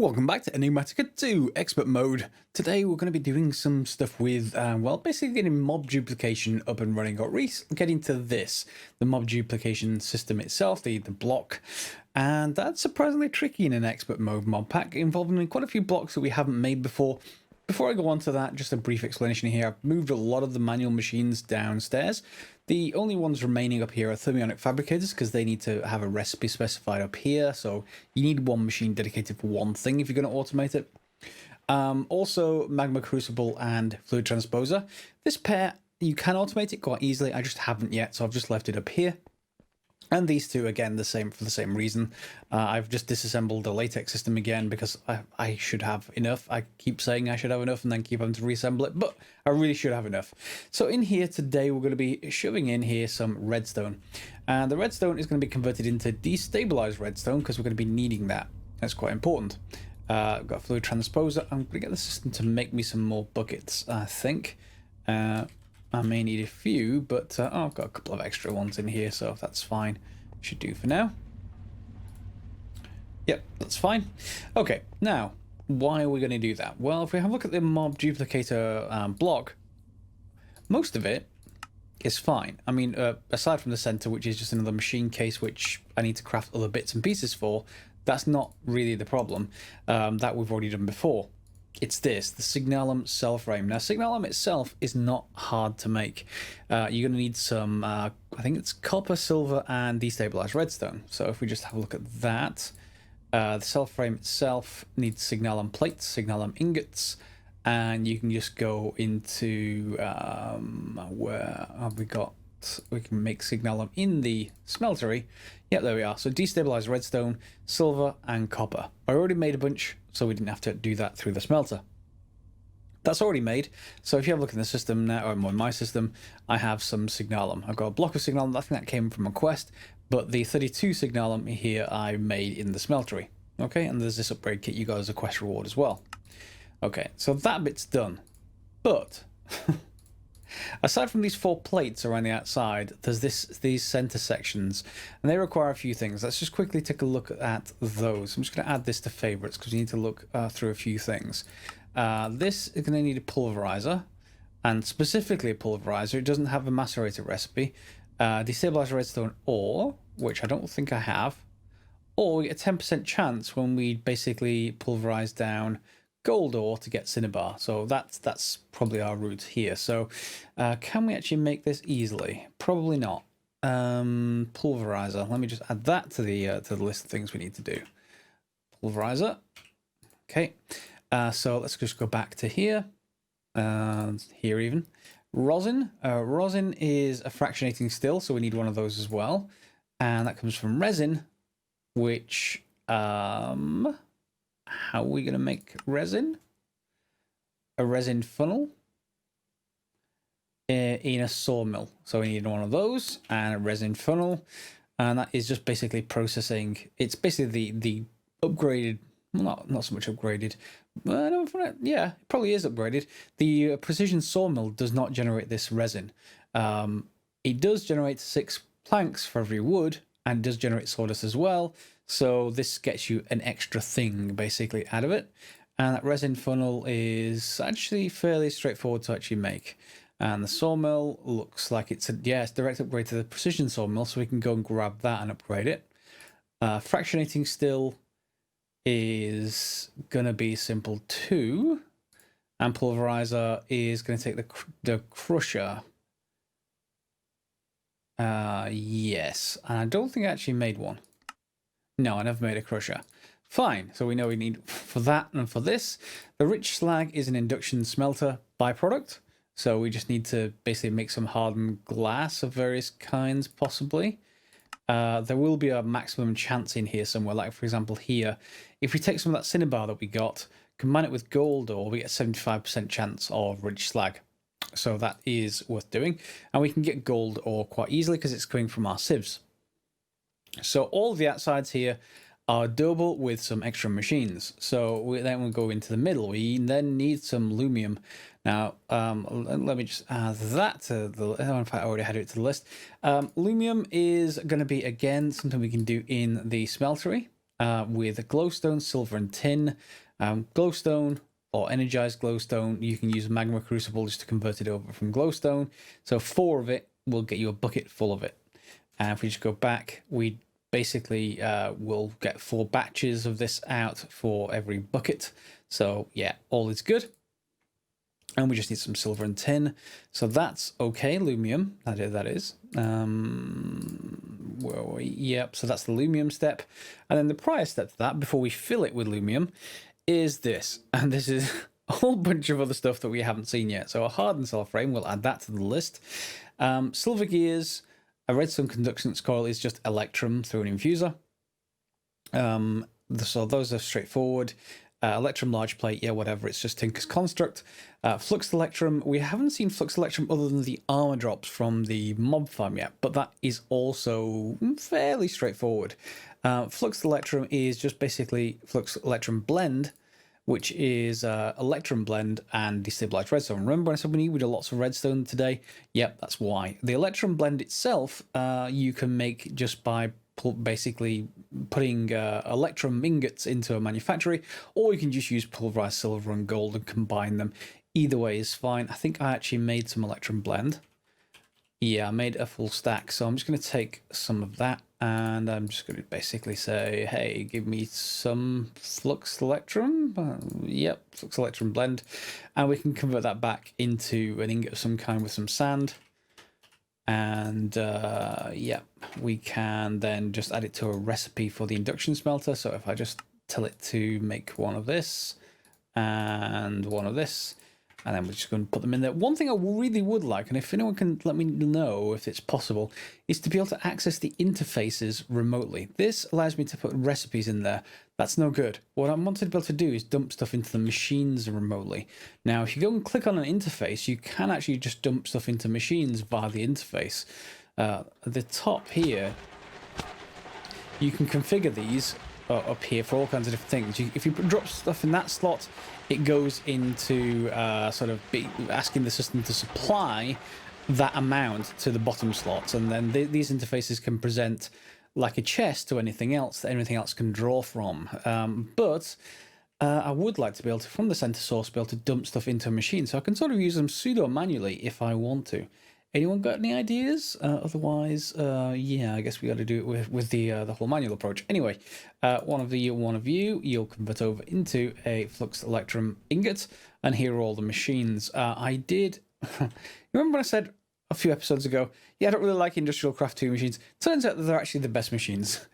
Welcome back to Enigmatica 2 Expert Mode. Today we're going to be doing some stuff with, well, basically getting mob duplication up and running. Got getting to this, the mob duplication system itself, the block. And that's surprisingly tricky in an Expert Mode mod pack, involving quite a few blocks that we haven't made before. Before I go on to that, just a brief explanation here. I've moved a lot of the manual machines downstairs. The only ones remaining up here are thermionic fabricators because they need to have a recipe specified up here. So you need one machine dedicated for one thing if you're going to automate it. Also, magma crucible and fluid transposer. This pair, you can automate it quite easily. I just haven't yet, so I've just left it up here. And these two, again, for the same reason. I've just disassembled the latex system again because I should have enough. I keep saying I should have enough and then keep having to reassemble it, but I really should have enough. So in here today, we're going to be shoving in here some redstone. And the redstone is going to be converted into destabilized redstone because we're going to be needing that. That's quite important. I've got a fluid transposer. I'm going to get the system to make me some more buckets, I think. I may need a few, but I've got a couple of extra ones in here, so that's fine. Should do for now. Yep, that's fine. Okay, now, why are we going to do that? Well, if we have a look at the mob duplicator block, most of it is fine. I mean, aside from the center, which is just another machine case, which I need to craft other bits and pieces for, that's not really the problem. That we've already done before. It's this, the signalum cell frame. Now, signalum itself is not hard to make. You're going to need some, I think it's copper, silver, and destabilized redstone. So if we just have a look at that, the cell frame itself needs signalum plates, signalum ingots, and you can just go into, where have we got? We can make signalum in the smeltery. Yep, there we are. So destabilized redstone, silver, and copper. I already made a bunch, so we didn't have to do that through the smelter. That's already made. So if you have a look in the system now, or in my system, I have some signalum. I've got a block of signalum. I think that came from a quest, but the 32 signalum here I made in the smeltery. Okay, and there's this upgrade kit you got as a quest reward as well. Okay, so that bit's done. But aside from these 4 plates around the outside, there's these center sections, and they require a few things. Let's just quickly take a look at those. I'm just going to add this to favorites because we need to look through a few things. This is going to need a pulverizer, and specifically a pulverizer. It doesn't have a macerator recipe. Destabilized redstone ore, which I don't think I have, or we get a 10% chance when we basically pulverize down gold ore to get cinnabar. So that's probably our route here. So can we actually make this easily? Probably not. Pulverizer. Let me just add that to the list of things we need to do. Pulverizer. Okay. So let's just go back to here. Here even. Rosin. Rosin is a fractionating still, so we need one of those as well. And that comes from resin, which how are we going to make resin? A resin funnel in a sawmill. So we need one of those and a resin funnel. And that is just basically processing. It's basically the upgraded, well, not so much upgraded. Yeah, it probably is upgraded. The precision sawmill does not generate this resin. It does generate 6 planks for every wood, and does generate sawdust as well. So this gets you an extra thing basically out of it. And that resin funnel is actually fairly straightforward to actually make. And the sawmill looks like it's a direct upgrade to the precision sawmill, so we can go and grab that and upgrade it. Fractionating still is going to be simple too. And pulverizer is going to take the crusher. Yes, and I don't think I actually made one. No, I never made a crusher. Fine, so we know we need for that and for this. The rich slag is an induction smelter byproduct, so we just need to basically make some hardened glass of various kinds, possibly. There will be a maximum chance in here somewhere, like for example here. If we take some of that cinnabar that we got, combine it with gold ore, we get a 75% chance of rich slag. So that is worth doing. And we can get gold ore quite easily because it's coming from our sieves. So all the outsides here are doable with some extra machines. So then we'll go into the middle. We then need some lumium. Now, let me just add that to the, in fact, I already had it to the list. Lumium is going to be, again, something we can do in the smeltery. with glowstone, silver, and tin. Glowstone or energized glowstone, you can use magma crucible just to convert it over from glowstone. So 4 of it will get you a bucket full of it. And if we just go back, we basically will get 4 batches of this out for every bucket. So yeah, all is good. And we just need some silver and tin. So that's okay, lumium, that is. Where are we? Yep, so that's the lumium step. And then the prior step to that, before we fill it with lumium, is this. And this is a whole bunch of other stuff that we haven't seen yet. So a hardened cell frame, we'll add that to the list. Silver gears, a redstone conductance coil is just electrum through an infuser. So those are straightforward. Electrum large plate, yeah, whatever, it's just Tinker's construct. Flux electrum, we haven't seen flux electrum other than the armor drops from the mob farm yet, but that is also fairly straightforward. Flux electrum is just basically flux electrum blend, which is electrum blend and destabilized redstone. Remember when I said we needed lots of redstone today? Yep, that's why. The electrum blend itself, you can make just by basically putting electrum ingots into a manufactory, or you can just use pulverized silver and gold and combine them. Either way is fine. I think I actually made some electrum blend. Yeah, I made a full stack, so I'm just going to take some of that and I'm just going to basically say, hey, give me some flux electrum. Yep, flux electrum blend, and we can convert that back into an ingot of some kind with some sand. And yeah, we can then just add it to a recipe for the induction smelter. So if I just tell it to make one of this and one of this, and then we're just going to put them in there. One thing I really would like, and if anyone can let me know if it's possible, is to be able to access the interfaces remotely. This allows me to put recipes in there. That's no good. What I wanted to be able to do is dump stuff into the machines remotely. Now, if you go and click on an interface, you can actually just dump stuff into machines via the interface. At the top here, you can configure these up here for all kinds of different things. If you drop stuff in that slot, it goes into sort of asking the system to supply that amount to the bottom slots, and then these interfaces can present like a chest to anything else that anything else can draw from. But I would like to be able to, from the center source, be able to dump stuff into a machine, so I can sort of use them pseudo manually if I want to. Anyone got any ideas? Otherwise, yeah, I guess we got to do it with the whole manual approach. Anyway, one of you, you'll convert over into a flux electrum ingot, and here are all the machines. I did. Remember when I said a few episodes ago, yeah, I don't really like Industrial Craft 2 machines. Turns out that they're actually the best machines.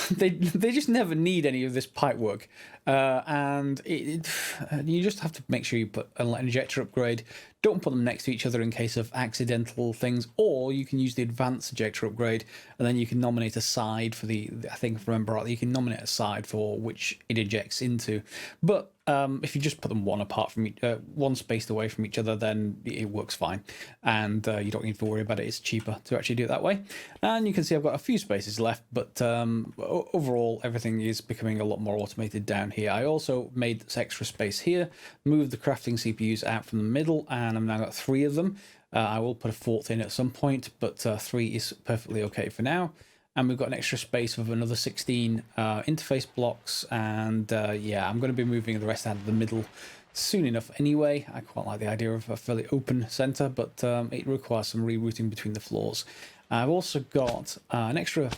they just never need any of this pipe work. And you just have to make sure you put an injector upgrade. Don't put them next to each other in case of accidental things, or you can use the advanced ejector upgrade, and then you can nominate a side for I think if I remember rightly, you can nominate a side for which it ejects into. But if you just put them one apart from one spaced away from each other, then it works fine, and you don't need to worry about it. It's cheaper to actually do it that way. And you can see I've got a few spaces left, but overall everything is becoming a lot more automated down here. I also made this extra space here, moved the crafting CPUs out from the middle, and I've now got 3 of them. I will put a 4th in at some point, but 3 is perfectly okay for now. And we've got an extra space of another 16 interface blocks, and yeah, I'm going to be moving the rest out of the middle soon enough anyway. I quite like the idea of a fairly open center, but it requires some rerouting between the floors. I've also got an extra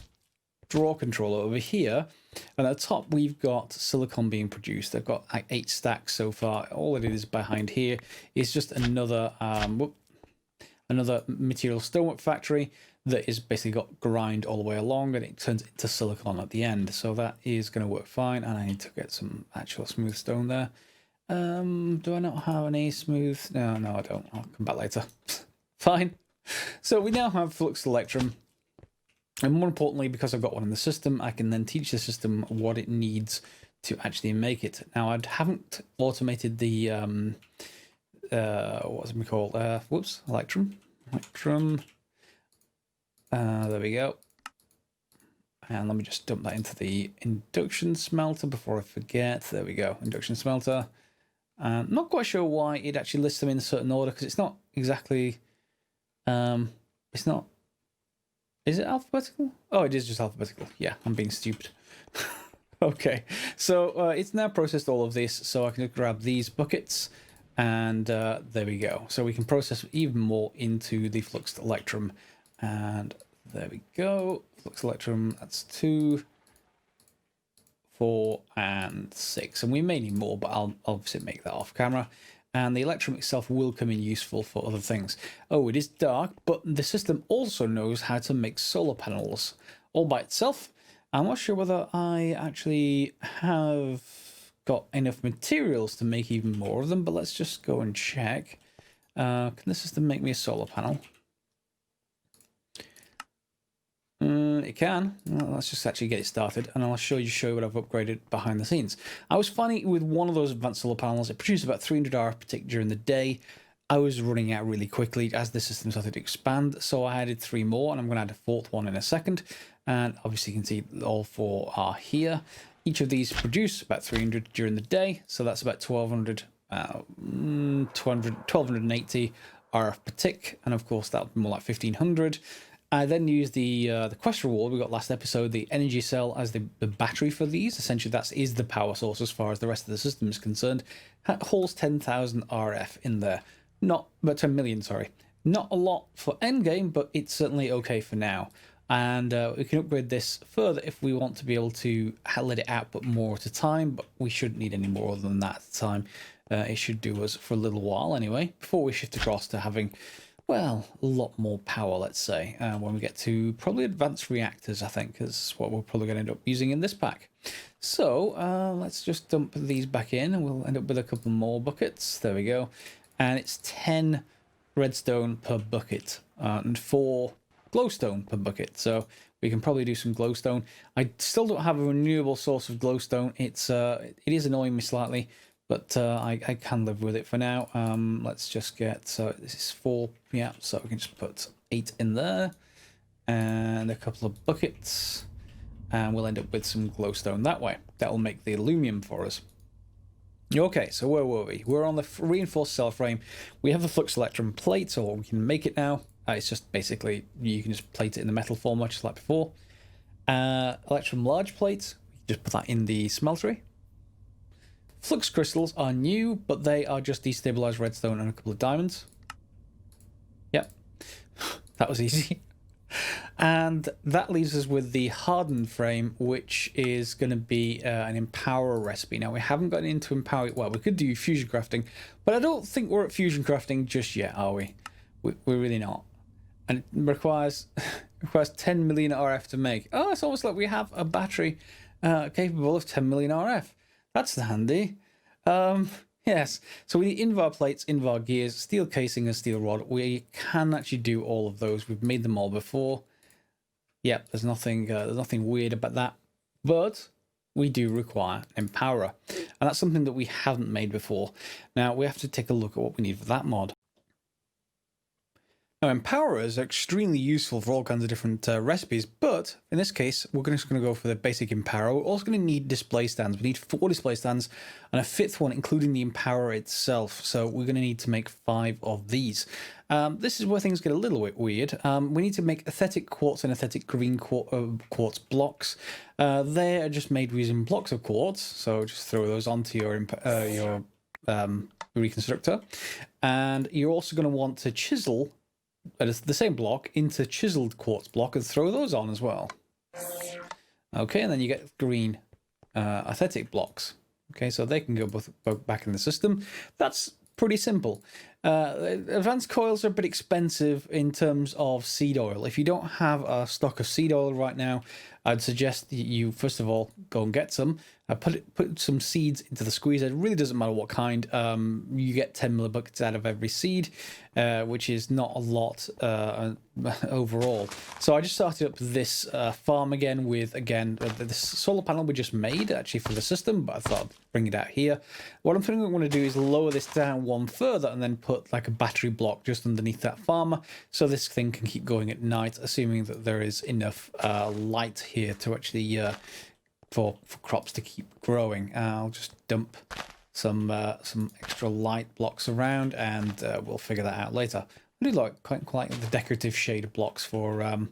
drawer controller over here, and at the top we've got silicon being produced. I've got 8 stacks so far. All it is behind here is just another material stonework factory that is basically got grind all the way along, and it turns into silicon at the end. So that is going to work fine, and I need to get some actual smooth stone there. Do I not have any smooth? No, I don't. I'll come back later. Fine. So we now have flux electrum, and more importantly, because I've got one in the system, I can then teach the system what it needs to actually make it. Now, I haven't automated the what's it called? Electrum. There we go. And let me just dump that into the induction smelter before I forget. There we go, induction smelter. Not quite sure why it actually lists them in a certain order, because it's not exactly. It's not. Is it alphabetical? Oh, it is just alphabetical. Yeah, I'm being stupid. Okay, so it's now processed all of this, so I can just grab these buckets, and there we go. So we can process even more into the fluxed electrum, and there we go. Flux electrum, that's 2, 4, and 6, and we may need more, but I'll obviously make that off camera. And the electrum itself will come in useful for other things. Oh, it is dark, but the system also knows how to make solar panels all by itself. I'm not sure whether I actually have got enough materials to make even more of them, but let's just go and check. Can the system make me a solar panel? It can. Well, let's just actually get it started, and I'll show you what I've upgraded behind the scenes. I was finding with one of those advanced solar panels, it produced about 300 RF per tick during the day. I was running out really quickly as the system started to expand, so I added 3 more, and I'm going to add a 4th one in a second. And obviously you can see all 4 are here. Each of these produce about 300 during the day, so that's about 1280 RF per tick, and of course that would be more like 1500. I then used the quest reward we got last episode, the energy cell, as the battery for these. Essentially, that is the power source as far as the rest of the system is concerned. It holds 10,000 RF in there. But 10 million, sorry. Not a lot for endgame, but it's certainly okay for now. And we can upgrade this further if we want to be able to let it output more at a time, but we shouldn't need any more than that at a time. It should do us for a little while anyway, before we shift across to having, well, a lot more power, let's say, when we get to probably advanced reactors, I think, is what we're probably going to end up using in this pack. So let's just dump these back in, and we'll end up with a couple more buckets. There we go. And it's 10 redstone per bucket and 4 glowstone per bucket. So we can probably do some glowstone. I still don't have a renewable source of glowstone. It is annoying me slightly, but I can live with it for now. Let's just get, so this is 4, yeah, so we can just put 8 in there, and a couple of buckets, and we'll end up with some glowstone that way. That will make the lumium for us. Okay, so where were we? We're on the reinforced cell frame. We have the flux electrum plate, so we can make it now. It's just basically, you can just plate it in the metal form, much like before. Electrum large plate, just put that in the smeltery. Flux crystals are new, but they are just destabilized redstone and a couple of diamonds. Yep, that was easy. And that leaves us with the hardened frame, which is going to be an empower recipe. Now, we haven't gotten into empower. Well, we could do fusion crafting, but I don't think we're at fusion crafting just yet, are we? We're really not. And it requires 10 million RF to make. Oh, it's almost like we have a battery capable of 10 million RF. That's handy. Yes, so we need invar plates, invar gears, steel casing, and steel rod. We can actually do all of those. We've made them all before. Yep, there's nothing weird about that. But we do require an empowerer, and that's something that we haven't made before. Now we have to take a look at what we need for that mod. Now, empowerers are extremely useful for all kinds of different recipes, but in this case, we're just going to go for the basic empowerer. We're also going to need display stands. We need 4 display stands and a 5th one, including the empowerer itself. So we're going to need to make 5 of these. This is where things get a little bit weird. We need to make aesthetic quartz and aesthetic green quartz blocks. They are just made using blocks of quartz, so just throw those onto your reconstructor. And you're also going to want to chisel the same block into chiseled quartz block and throw those on as well. Okay, and then you get green aesthetic blocks. Okay, so they can go both back in the system. That's pretty simple. Advanced coils are a bit expensive in terms of seed oil. If you don't have a stock of seed oil right now, I'd suggest that you first of all go and get some. Put some seeds into the squeezer. It really doesn't matter what kind. You get 10 millibuckets out of every seed, which is not a lot overall. So I just started up this farm again with, this solar panel we just made actually for the system, but I thought I'd bring it out here. What I'm thinking I want to do is lower this down one further and then put like a battery block just underneath that farmer, so this thing can keep going at night, assuming that there is enough light here to actually for crops to keep growing. I'll just dump some extra light blocks around, and we'll figure that out later. I do like quite like the decorative shade of blocks for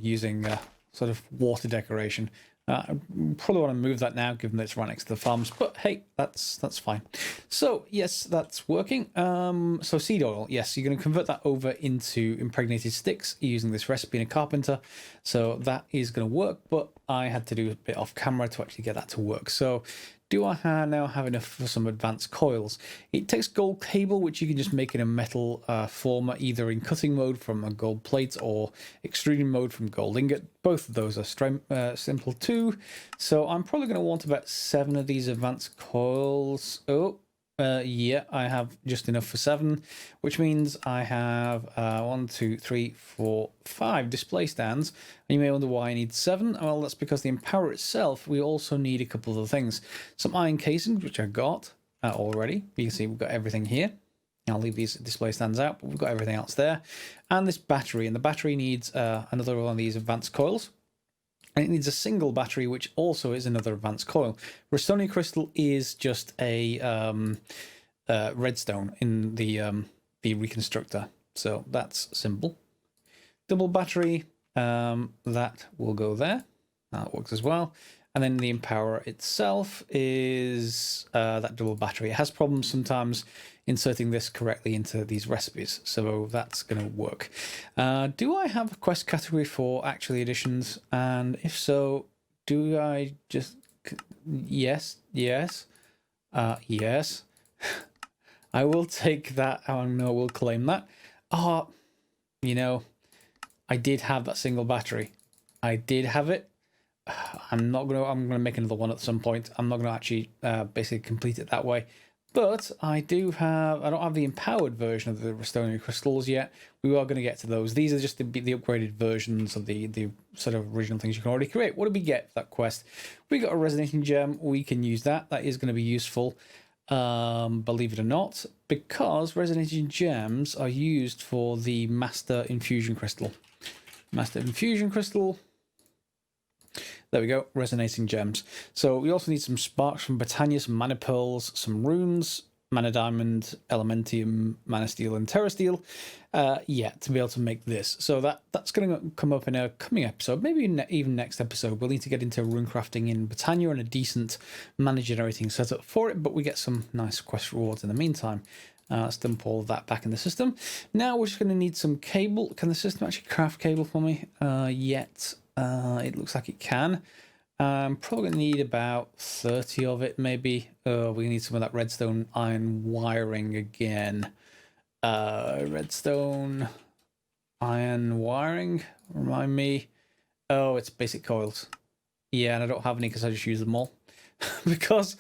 using sort of water decoration. I probably want to move that now, given that it's right next to the farms. But hey, that's fine. So yes, that's working. So seed oil, yes, you're going to convert that over into impregnated sticks using this recipe in a carpenter. So that is going to work. But I had to do a bit off camera to actually get that to work. So do I now have enough for some advanced coils? It takes gold cable, which you can just make in a metal former, either in cutting mode from a gold plate or extruding mode from gold ingot. Both of those are simple too. So I'm probably going to want about 7 of these advanced coils. Yeah, I have just enough for 7, which means I have 1, 2, 3, 4, 5 display stands. And you may wonder why I need 7. Well, that's because the Empower itself, we also need a couple of other things. Some iron casings, which I got already. You can see we've got everything here. I'll leave these display stands out, but we've got everything else there. And this battery, and the battery needs another one of these advanced coils. And it needs a single battery, which also is another advanced coil. Restonium crystal is just a redstone in the reconstructor. So that's simple. Double battery, that will go there. That works as well. And then the Empower itself is that double battery. It has problems sometimes inserting this correctly into these recipes, so that's going to work. Do I have a quest category for actually additions? And if so, do I just... Yes. Yes. I will take that. Oh no, we'll claim that. You know, I did have that single battery. I did have it. I'm gonna make another one at some point. I'm not gonna actually basically complete it that way. But I don't have the empowered version of the Restonium crystals yet. We are going to get to those. These are just the upgraded versions of the sort of original things you can already create. What did we get for that quest? We got a resonating gem. We can use that. That is going to be useful, believe it or not, because resonating gems are used for the Master Infusion Crystal. Master Infusion Crystal. There we go, resonating gems. So we also need some sparks from Botania, some mana pearls, some runes, mana diamond, elementium, mana steel, and terra steel. Yeah, to be able to make this. So that's going to come up in a coming episode, maybe even next episode. We'll need to get into rune crafting in Botania and a decent mana generating setup for it, but we get some nice quest rewards in the meantime. Let's dump all of that back in the system. Now we're just going to need some cable. Can the system actually craft cable for me? It looks like it can. I'm probably going to need about 30 of it, maybe. We need some of that redstone iron wiring again. Redstone iron wiring, remind me. Oh, it's basic coils. Yeah, and I don't have any because I just use them all. Because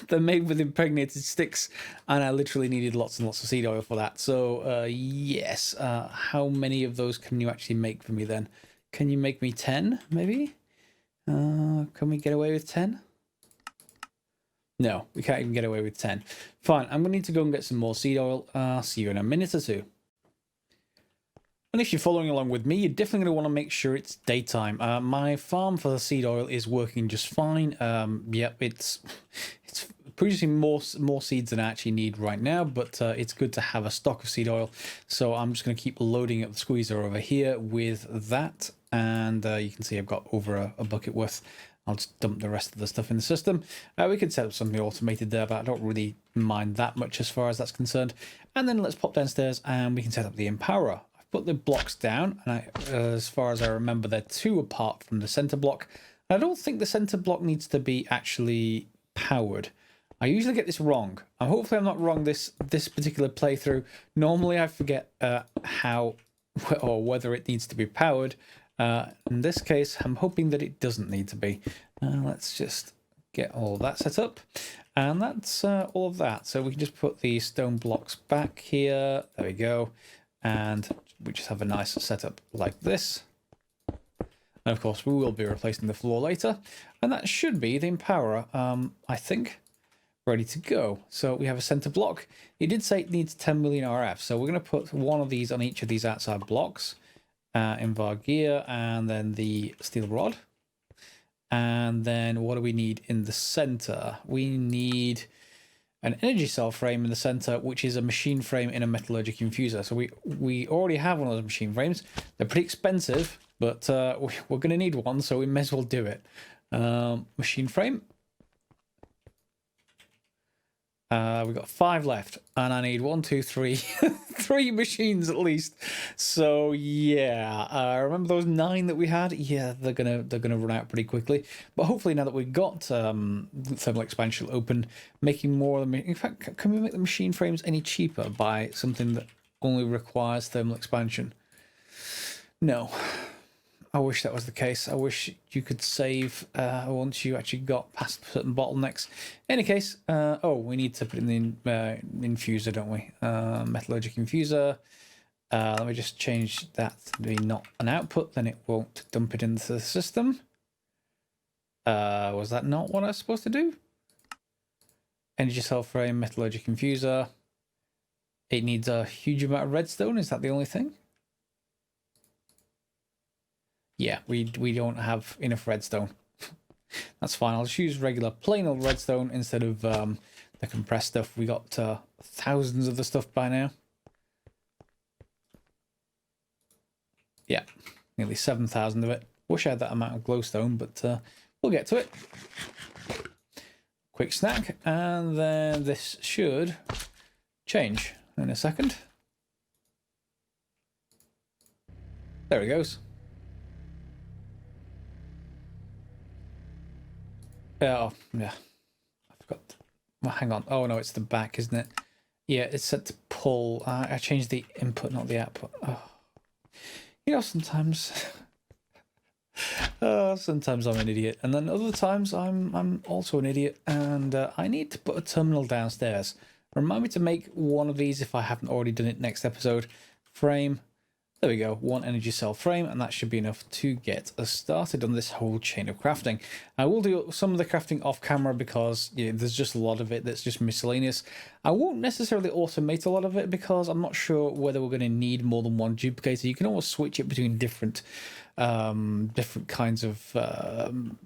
they're made with impregnated sticks, and I literally needed lots and lots of seed oil for that. So, yes. How many of those can you actually make for me then? Can you make me 10, maybe? Can we get away with 10? No, we can't even get away with 10. Fine, I'm going to need to go and get some more seed oil. See you in a minute or two. And if you're following along with me, you're definitely going to want to make sure it's daytime. My farm for the seed oil is working just fine. Yep, it's producing more seeds than I actually need right now, but it's good to have a stock of seed oil. So I'm just going to keep loading up the squeezer over here with that. And you can see I've got over a bucket worth. I'll just dump the rest of the stuff in the system. We could set up something automated there, but I don't really mind that much as far as that's concerned. And then let's pop downstairs and we can set up the Empowerer. I've put the blocks down, and as far as I remember, they're 2 apart from the center block. I don't think the center block needs to be actually powered. I usually get this wrong. Hopefully I'm not wrong this particular playthrough. Normally I forget how or whether it needs to be powered. In this case, I'm hoping that it doesn't need to be. Let's just get all that set up. And that's all of that. So we can just put the stone blocks back here. There we go. And we just have a nice setup like this. And of course, we will be replacing the floor later. And that should be the Empowerer, I think, ready to go. So we have a center block. It did say it needs 10 million RF. So we're going to put one of these on each of these outside blocks. Invar gear, and then the steel rod. And then what do we need in the center? We need an energy cell frame in the center, which is a machine frame in a metallurgic infuser. So we already have one of those machine frames. They're pretty expensive, but we're going to need one, so we may as well do it. Machine frame. We've got 5 left, and I need 1, 2, 3, 3 machines at least. So yeah, remember those 9 that we had? Yeah, they're gonna run out pretty quickly. But hopefully now that we've got thermal expansion open, making more of them. In fact, can we make the machine frames any cheaper by something that only requires thermal expansion? No. I wish that was the case. I wish you could save once you actually got past certain bottlenecks. In any case, oh, we need to put in the infuser, don't we? Metallurgic infuser. Let me just change that to be not an output, then it won't dump it into the system. Was that not what I was supposed to do? Energy cell frame, metallurgic infuser. It needs a huge amount of redstone. Is that the only thing? Yeah, we don't have enough redstone. That's fine. I'll just use regular plain old redstone instead of the compressed stuff. We got thousands of the stuff by now. Yeah, nearly 7,000 of it. Wish I had that amount of glowstone, but we'll get to it. Quick snack, and then this should change in a second. There it goes. Oh, yeah. I forgot. Well, hang on. Oh, no, it's the back, isn't it? Yeah, it's set to pull. I changed the input, not the output. Oh. You know, sometimes... sometimes I'm an idiot. And then other times I'm also an idiot. And I need to put a terminal downstairs. Remind me to make one of these if I haven't already done it next episode. Frame. There we go, 1 energy cell frame, and that should be enough to get us started on this whole chain of crafting. I will do some of the crafting off camera because there's just a lot of it that's just miscellaneous. I won't necessarily automate a lot of it because I'm not sure whether we're going to need more than one duplicator. You can always switch it between different kinds of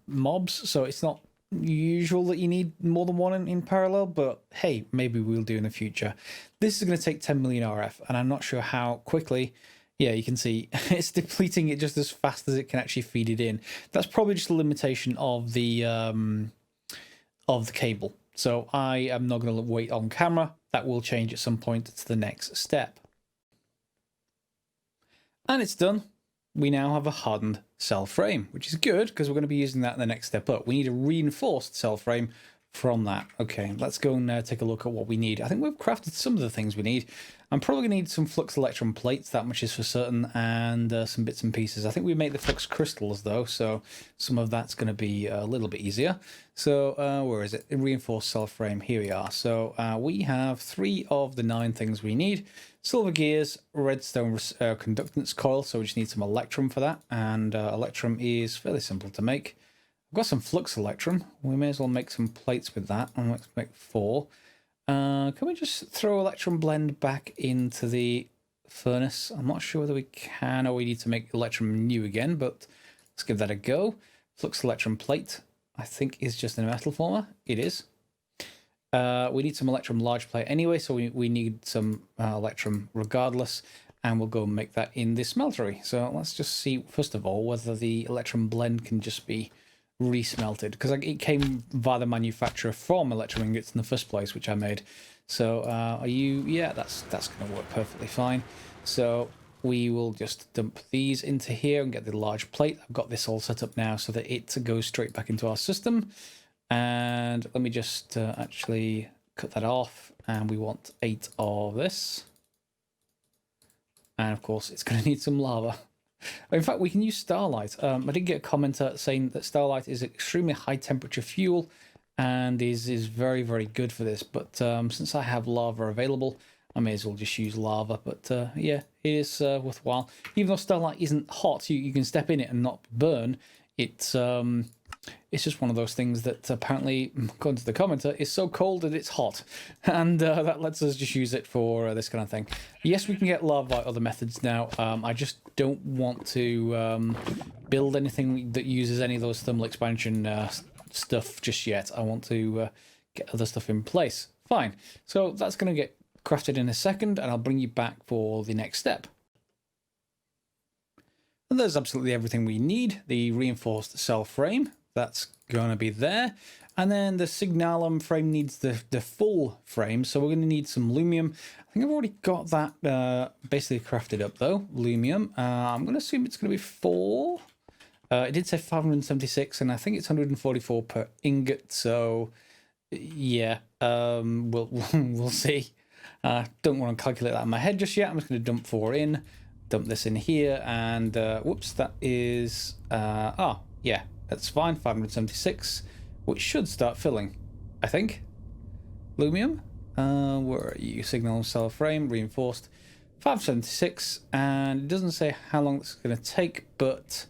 mobs, so it's not usual that you need more than one in parallel, but hey, maybe we'll do in the future. This is going to take 10 million RF, and I'm not sure how quickly. Yeah, you can see it's depleting it just as fast as it can actually feed it in. That's probably just a limitation of the cable. So I am not going to wait on camera. That will change at some point to the next step. And it's done. We now have a hardened cell frame, which is good because we're going to be using that in the next step up. We need a reinforced cell frame from that. Okay, let's go and take a look at what we need. I think we've crafted some of the things we need. I'm probably going to need some flux electron plates, that much is for certain, and some bits and pieces. I think we made the flux crystals though, so some of that's going to be a little bit easier. So where is it? Reinforced cell frame, here we are. So we have 3 of the 9 things we need. Silver gears, redstone conductance coil, so we just need some electrum for that, and electrum is fairly simple to make. I've got some flux electrum. We may as well make some plates with that. And let's make 4. Can we just throw electrum blend back into the furnace? I'm not sure whether we can or we need to make electrum new again, but let's give that a go. Flux electrum plate, I think, is just in a metal former. It is. We need some electrum large plate anyway, so we need some electrum regardless, and we'll go and make that in this smeltery. So let's just see, first of all, whether the electrum blend can just be resmelted, because it came via the manufacturer from electrum ingots in the first place, which I made. So yeah, that's going to work perfectly fine. So we will just dump these into here and get the large plate. I've got this all set up now so that it goes straight back into our system. And let me just actually cut that off, and we want 8 of this. And of course it's going to need some lava. In fact, we can use starlight. I did get a commenter saying that starlight is extremely high temperature fuel and is very, very good for this. But since I have lava available, I may as well just use lava. But yeah, it is worthwhile. Even though starlight isn't hot, you can step in it and not burn. It's just one of those things that apparently, according to the commenter, is so cold that it's hot. And that lets us just use it for this kind of thing. Yes, we can get lava by other methods now. I just don't want to build anything that uses any of those thermal expansion stuff just yet. I want to get other stuff in place. Fine. So that's going to get crafted in a second, and I'll bring you back for the next step. And there's absolutely everything we need. The reinforced cell frame. that's going to be there. And then the signalum frame needs the full frame, so we're going to need some lumium. I think I've already got that basically crafted up though, lumium. I'm going to assume it's going to be 4. It did say 576, and I think it's 144 per ingot, so yeah, we'll see. Don't want to calculate that in my head just yet. I'm just going to dump 4 in, dump this in here, and whoops, that is, oh, yeah, that's fine, 576, which should start filling, I think. Lumium, where are you? Signal cell frame, reinforced, 576, and it doesn't say how long it's going to take, but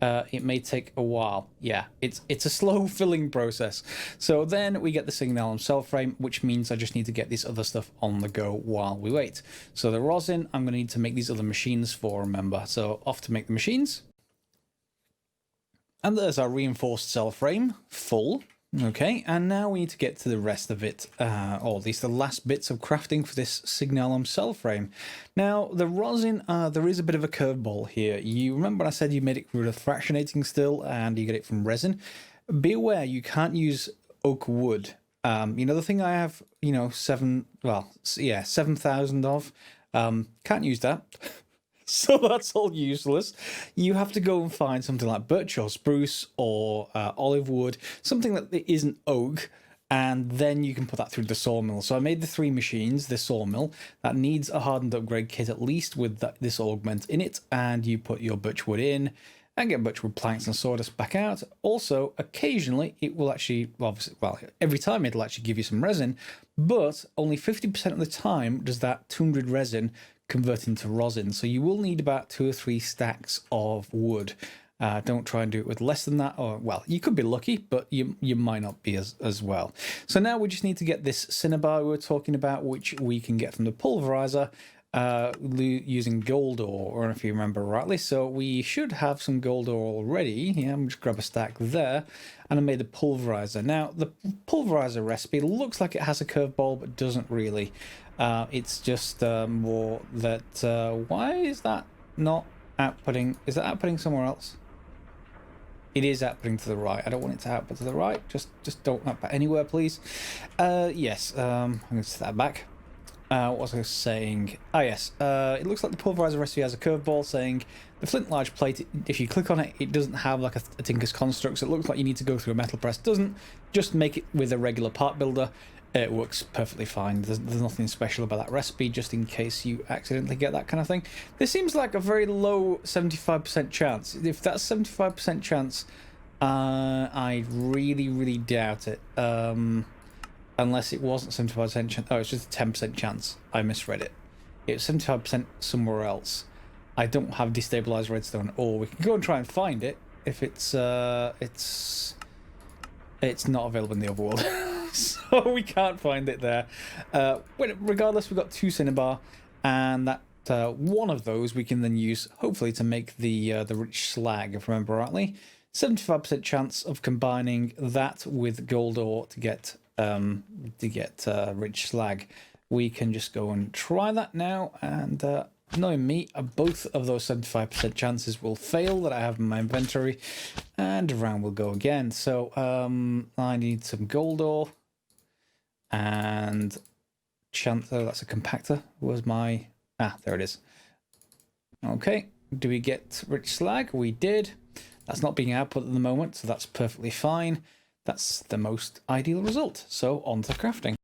it may take a while. Yeah, it's a slow filling process. So then we get the signalum cell frame, which means I just need to get this other stuff on the go while we wait. So the rosin, I'm going to need to make these other machines for, remember. So off to make the machines. And there's our reinforced cell frame, full. Okay, and now we need to get to the rest of it, or at least the last bits of crafting for this signalum cell frame. Now, the rosin, there is a bit of a curveball here. You remember I said you made it with a fractionating still, and you get it from resin? Be aware, you can't use oak wood. You know, the thing I have, you know, 7,000 of, can't use that. So that's all useless. You have to go and find something like birch or spruce or olive wood, something that isn't oak, and then you can put that through the sawmill. So I made the 3 machines, the sawmill, that needs a hardened upgrade kit at least with this augment in it, and you put your birch wood in and get birch wood planks and sawdust back out. Also, occasionally it will actually, well, every time it'll actually give you some resin, but only 50% of the time does that 200 resin convert into rosin. So you will need about 2 or 3 stacks of wood. Don't try and do it with less than that, or well, you could be lucky, but you might not be as well. So now we just need to get this cinnabar we were talking about, which we can get from the pulverizer using gold ore, or if you remember rightly. So we should have some gold ore already. Yeah, I'm just grab a stack there, and I made the pulverizer. Now the pulverizer recipe looks like it has a curveball, but doesn't really. It's just more that why is that not outputting? Is that outputting somewhere else? It is outputting to the right. I don't want it to output to the right. Just don't output anywhere, please. Yes, I'm going to set that back. What was I saying? Ah, yes. It looks like the pulverizer recipe has a curveball saying the flint large plate, if you click on it, it doesn't have like a Tinker's construct. So it looks like you need to go through a metal press. Doesn't. Just make it with a regular part builder. It works perfectly fine. There's nothing special about that recipe, just in case you accidentally get that kind of thing. This seems like a very low 75% chance. If that's 75% chance, I really, really doubt it. Unless it wasn't 75% chance. Oh, it's just a 10% chance. I misread it. It was 75% somewhere else. I don't have destabilized redstone, or we can go and try and find it if it's not available in the overworld. So we can't find it there. Regardless, we've got 2 cinnabar, and that one of those we can then use, hopefully, to make the rich slag, if I remember rightly. 75% chance of combining that with gold ore to get rich slag. We can just go and try that now, and knowing me, both of those 75% chances will fail that I have in my inventory, and around we'll go again. So I need some gold ore, and chance. Oh, that's a compactor. Where's my? Ah, there it is. Okay, do we get rich slag? We did. That's not being output at the moment, so that's perfectly fine. That's the most ideal result. So on to crafting.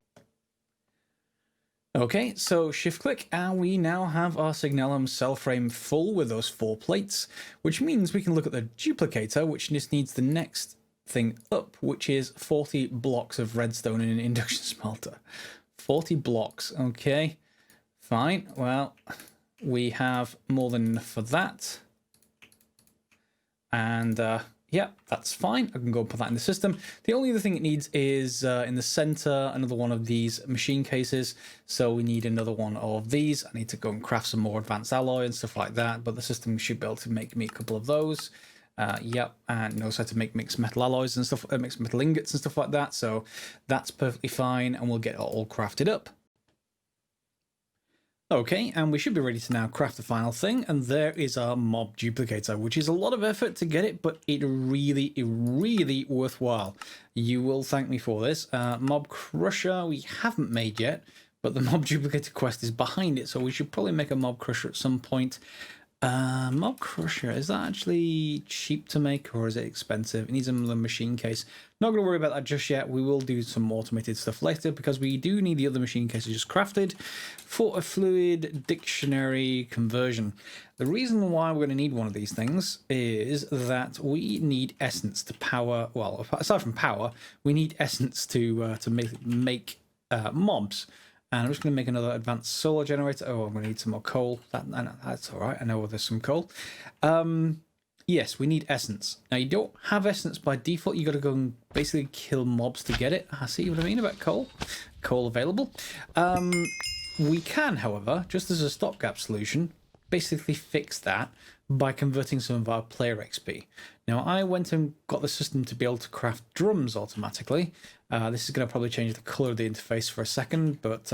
Okay, so shift click, and we now have our signalum cell frame full with those 4 plates, which means we can look at the duplicator, which just needs the next thing up, which is 40 blocks of redstone in an induction smelter. 40 blocks, okay, fine. Well, we have more than enough for that. And yeah, that's fine. I can go and put that in the system. The only other thing it needs is in the center, another one of these machine cases. So we need another one of these. I need to go and craft some more advanced alloy and stuff like that. But the system should be able to make me a couple of those. Yep, and knows how to make mixed metal alloys and stuff, mixed metal ingots and stuff like that. So that's perfectly fine, and we'll get it all crafted up. Okay, and we should be ready to now craft the final thing, and there is our mob duplicator, which is a lot of effort to get it, but it really worthwhile. You will thank me for this. Mob crusher we haven't made yet, but the mob duplicator quest is behind it, so we should probably make a mob crusher at some point. Mob crusher, is that actually cheap to make or is it expensive? It needs another machine case. Not going to worry about that just yet. We will do some automated stuff later because we do need the other machine cases just crafted for a fluid dictionary conversion. The reason why we're going to need one of these things is that we need essence to power, well, aside from power, we need essence to make mobs. And I'm just going to make another advanced solar generator. Oh, I'm going to need some more coal. That's all right. I know there's some coal. Yes, we need essence. Now, you don't have essence by default. You got to go and basically kill mobs to get it. I see what I mean about coal. Coal available. We can, however, just as a stopgap solution, basically fix that by converting some of our player XP. Now, I went and got the system to be able to craft drums automatically. This is going to probably change the color of the interface for a second, but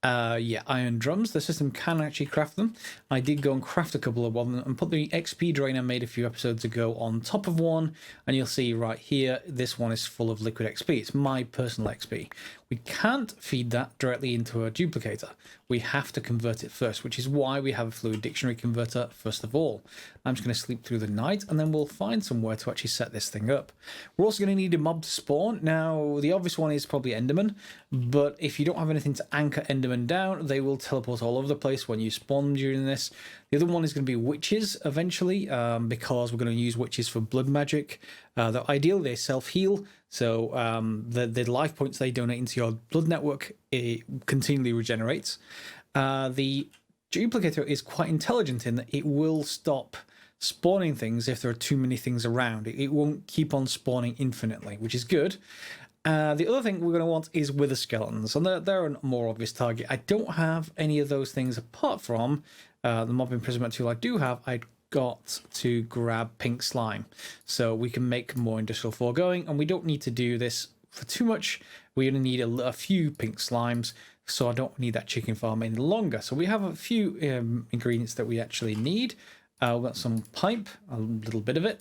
iron drums. The system can actually craft them. I did go and craft a couple of them and put the XP drain I made a few episodes ago on top of one, and you'll see right here, this one is full of liquid XP. It's my personal XP. We can't feed that directly into a duplicator. We have to convert it first, which is why we have a fluid dictionary converter first of all. I'm just going to sleep through the night, and then we'll find somewhere to actually set this thing up. We're also going to need a mob to spawn. Now, the obvious one is probably Enderman, but if you don't have anything to anchor Enderman down, they will teleport all over the place when you spawn during this. The other one is going to be witches eventually, because we're going to use witches for blood magic. Though ideally they self-heal, so the life points they donate into your blood network, it continually regenerates. The duplicator is quite intelligent in that it will stop spawning things if there are too many things around. It won't keep on spawning infinitely, which is good. The other thing we're going to want is wither skeletons, and they're a more obvious target. I don't have any of those things apart from the mob imprisonment tool I do have. I got to grab pink slime, so we can make more industrial foregoing, and we don't need to do this for too much. We only need a few pink slimes, so I don't need that chicken farm any longer. So we have a few ingredients that we actually need. We've got some pipe, a little bit of it,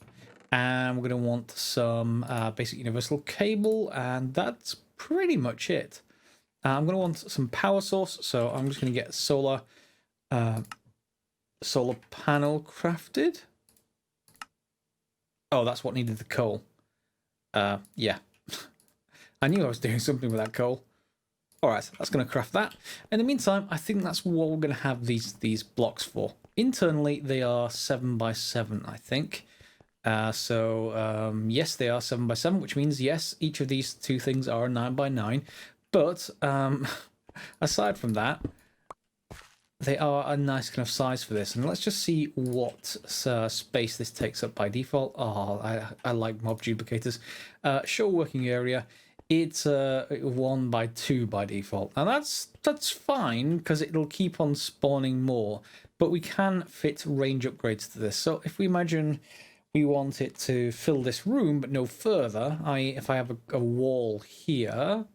and we're going to want some basic universal cable, and that's pretty much it. I'm going to want some power source, so I'm just going to get solar panel crafted. Oh, that's what needed the coal. Yeah. I knew I was doing something with that coal. Alright, that's going to craft that. In the meantime, I think that's what we're going to have these blocks for. Internally, they are 7 by 7, I think. Yes, they are 7 by 7, which means, yes, each of these two things are 9 by 9. But, aside from that, they are a nice kind of size for this. And let's just see what space this takes up by default. Oh, I like mob duplicators. Show working area. It's 1 by 2 by default. And that's fine because it'll keep on spawning more. But we can fit range upgrades to this. So if we imagine we want it to fill this room but no further, if I have a wall here,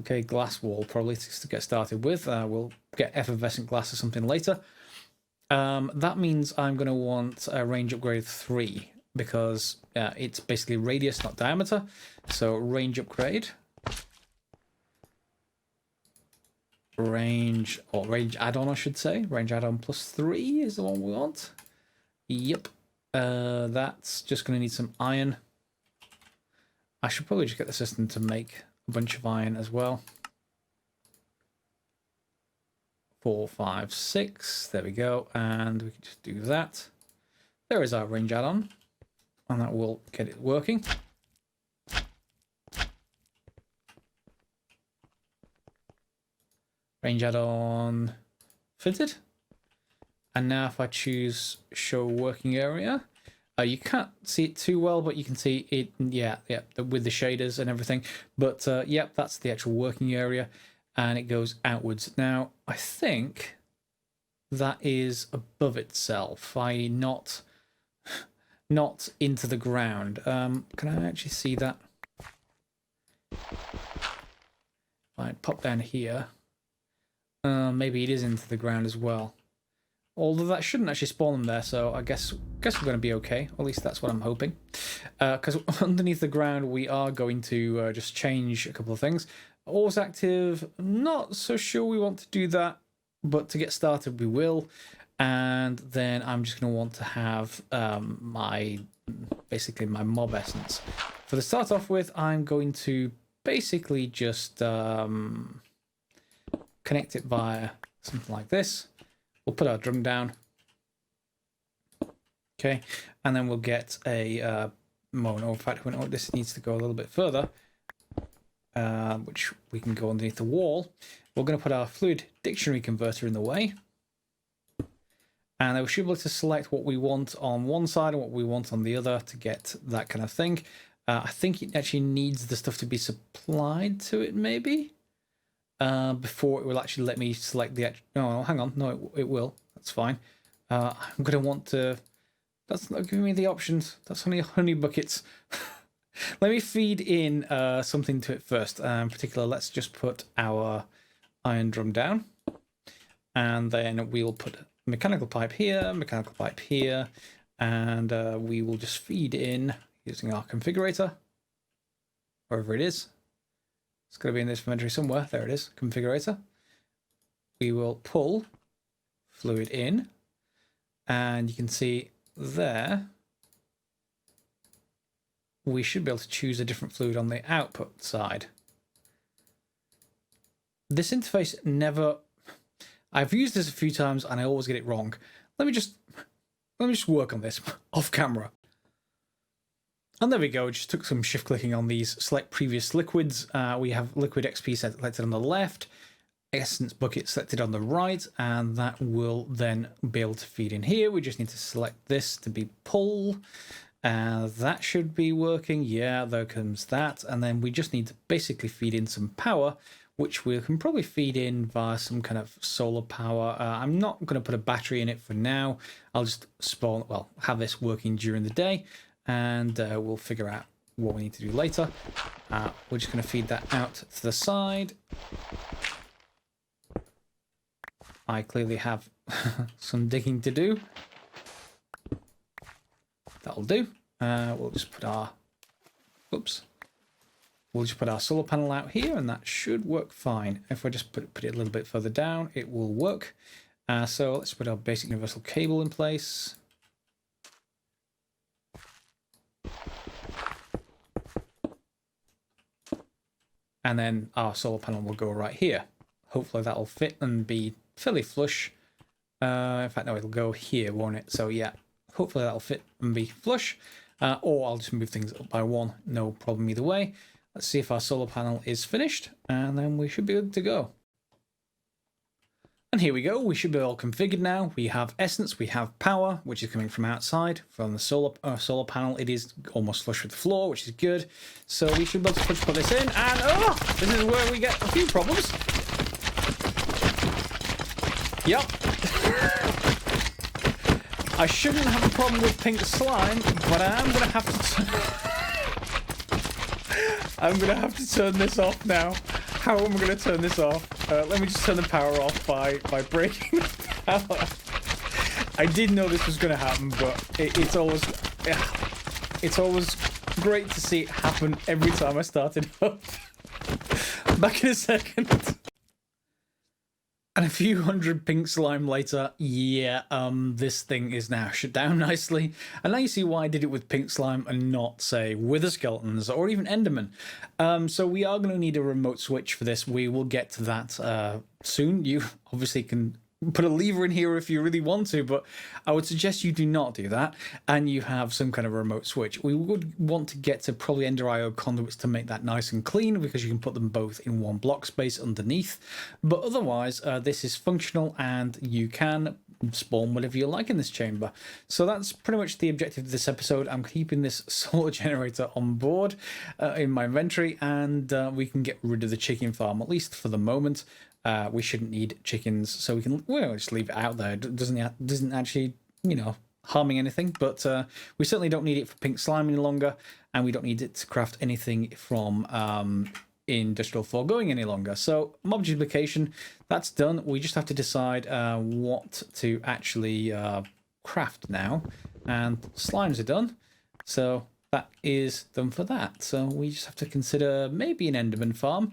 okay, glass wall probably to get started with. We'll get effervescent glass or something later. That means I'm going to want a range upgrade 3 because it's basically radius, not diameter. So range upgrade. Range add-on, I should say. Range add-on +3 is the one we want. Yep. That's just going to need some iron. I should probably just get the system to make a bunch of iron as well. 4, 5, 6. There we go. And we can just do that. There is our range add-on. And that will get it working. Range add-on fitted. And now if I choose show working area, you can't see it too well, but you can see it, yeah, with the shaders and everything. But yep, that's the actual working area, and it goes outwards. Now, I think that is above itself, i.e. not into the ground. Can I actually see that? If I pop down here, Maybe it is into the ground as well. Although that shouldn't actually spawn them there, so I guess we're going to be okay. Or at least that's what I'm hoping. Because underneath the ground, we are going to just change a couple of things. Ores active, not so sure we want to do that, but to get started, we will. And then I'm just going to want to have basically my mob essence. For the start off with, I'm going to basically just connect it via something like this. We'll put our drum down. Okay, and then we'll get a in fact, this needs to go a little bit further, which we can go underneath the wall. We're going to put our fluid dictionary converter in the way. And then we should be able to select what we want on one side and what we want on the other to get that kind of thing. I think it actually needs the stuff to be supplied to it, maybe? Before it will actually let me select the... Oh, hang on. No, it will. That's fine. I'm going to want to... That's not giving me the options. That's only honey buckets. Let me feed in something to it first. In particular, let's just put our iron drum down. And then we'll put mechanical pipe here, and we will just feed in using our configurator, wherever it is. It's going to be in this inventory somewhere. There it is, configurator. We will pull fluid in, and you can see there we should be able to choose a different fluid on the output side. This interface never... I've used this a few times and I always get it wrong. Let me just work on this off camera. And there we go. Just took some shift clicking on these select previous liquids. We have liquid XP selected on the left, essence bucket selected on the right, and that will then be able to feed in here. We just need to select this to be pull. That should be working. Yeah, there comes that. And then we just need to basically feed in some power, which we can probably feed in via some kind of solar power. I'm not going to put a battery in it for now. I'll just have this working during the day, and we'll figure out what we need to do later. We're just going to feed that out to the side. I clearly have some digging to do. That'll do. We'll just put our... Oops. We'll just put our solar panel out here, and that should work fine. If I just put it a little bit further down, it will work. So let's put our basic universal cable in place. And then our solar panel will go right here. Hopefully that'll fit and be fairly flush. In fact, no, it'll go here, won't it? So yeah, hopefully that'll fit and be flush. Or I'll just move things up by one. No problem either way. Let's see if our solar panel is finished, and then we should be good to go. And here we go. We should be all configured now. We have essence, we have power, which is coming from outside. From the solar panel, it is almost flush with the floor, which is good. So we should be able to put this in, and this is where we get a few problems. Yep. I shouldn't have a problem with pink slime, but I am going to have to... I'm going to have to turn this off now. How am I going to turn this off? Let me just turn the power off by breaking the power. I did know this was going to happen, but it's always great to see it happen every time I start it up. Back in a second. And a few hundred pink slime later, yeah, this thing is now shut down nicely. And now you see why I did it with pink slime and not, say, wither skeletons or even enderman. So we are going to need a remote switch for this. We will get to that soon. You obviously can put a lever in here if you really want to, but I would suggest you do not do that, and you have some kind of remote switch. We would want to get to probably Ender IO conduits to make that nice and clean, because you can put them both in one block space underneath. But otherwise, this is functional, and you can spawn whatever you like in this chamber. So that's pretty much the objective of this episode. I'm keeping this solar generator on board in my inventory, and we can get rid of the chicken farm, at least for the moment. We shouldn't need chickens, so we can just leave it out there. It doesn't actually, harming anything. But we certainly don't need it for pink slime any longer, and we don't need it to craft anything from Industrial 4 going any longer. So mob duplication, that's done. We just have to decide what to actually craft now. And slimes are done. So that is done for that. So we just have to consider maybe an Enderman farm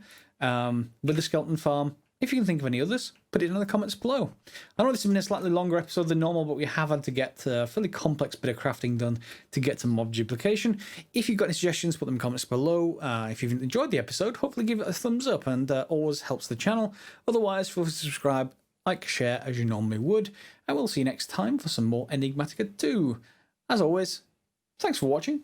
with a skeleton farm. If you can think of any others, put it in the comments below. I know this has been a slightly longer episode than normal, but we have had to get a fairly complex bit of crafting done to get to mob duplication. If you've got any suggestions, put them in the comments below. If you've enjoyed the episode, hopefully give it a thumbs up, and always helps the channel. Otherwise, feel free to subscribe, like, share as you normally would, and we'll see you next time for some more Enigmatica 2. As always, thanks for watching.